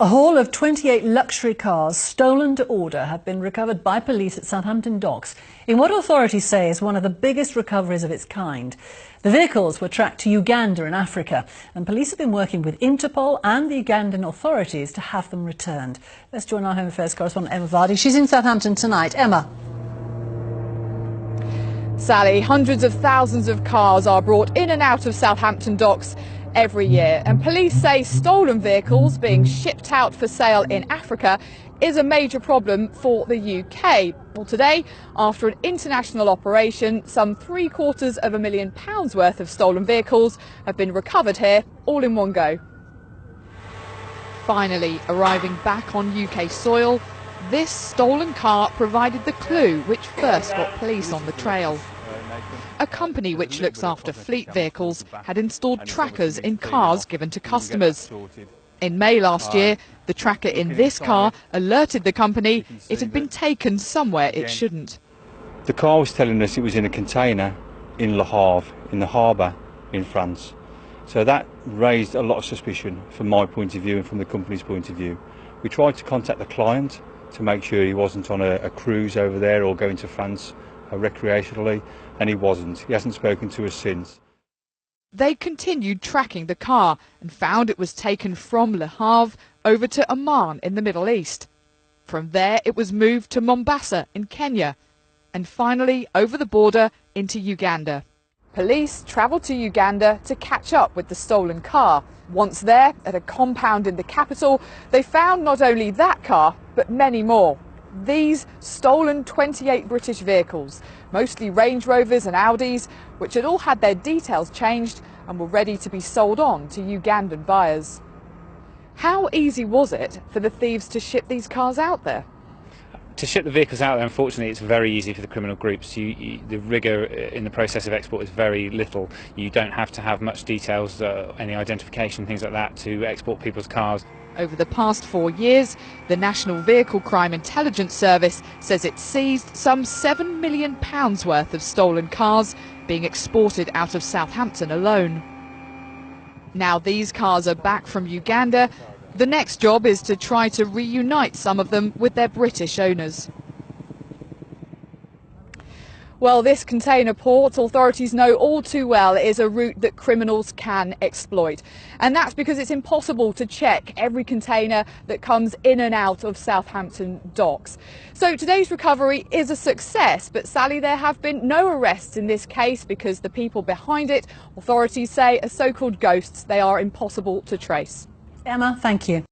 A haul of 28 luxury cars stolen to order have been recovered by police at Southampton docks in what authorities say is one of the biggest recoveries of its kind. The vehicles were tracked to Uganda in Africa, and police have been working with Interpol and the Ugandan authorities to have them returned. Let's join our Home Affairs correspondent Emma Vardy. She's in Southampton tonight. Emma. Sally, hundreds of thousands of cars are brought in and out of Southampton docks every year, and police say stolen vehicles being shipped out for sale in Africa is a major problem for the UK. Well, today, after an international operation, some £750,000 worth of stolen vehicles have been recovered here, all in one go. Finally arriving back on UK soil, this stolen car provided the clue which first got police on the trail. A company which looks after fleet vehicles had installed trackers in cars given to customers. In May last year, the tracker in this car alerted the company it had been taken somewhere it shouldn't. The car was telling us it was in a container in Le Havre, in the harbour in France. So that raised a lot of suspicion from my point of view and from the company's point of view. We tried to contact the client to make sure he wasn't on a cruise over there or going to France recreationally, and he wasn't. He hasn't spoken to us since. They continued tracking the car and found it was taken from Le Havre over to Amman in the Middle East. From there it was moved to Mombasa in Kenya, and finally over the border into Uganda. Police travelled to Uganda to catch up with the stolen car. Once there, at a compound in the capital, they found not only that car, but many more. These stolen 28 British vehicles, mostly Range Rovers and Audis, which had all had their details changed and were ready to be sold on to Ugandan buyers. How easy was it for the thieves to ship these cars out there? To ship the vehicles out there, unfortunately, it's very easy for the criminal groups. The rigour in the process of export is very little. You don't have to have much details, any identification, things like that, to export people's cars. Over the past 4 years, the National Vehicle Crime Intelligence Service says it seized some £7 million worth of stolen cars being exported out of Southampton alone. Now these cars are back from Uganda. The next job is to try to reunite some of them with their British owners. Well, this container port, authorities know all too well, is a route that criminals can exploit. And that's because it's impossible to check every container that comes in and out of Southampton docks. So today's recovery is a success, but Sally, there have been no arrests in this case because the people behind it, authorities say, are so-called ghosts. They are impossible to trace. Emma, thank you.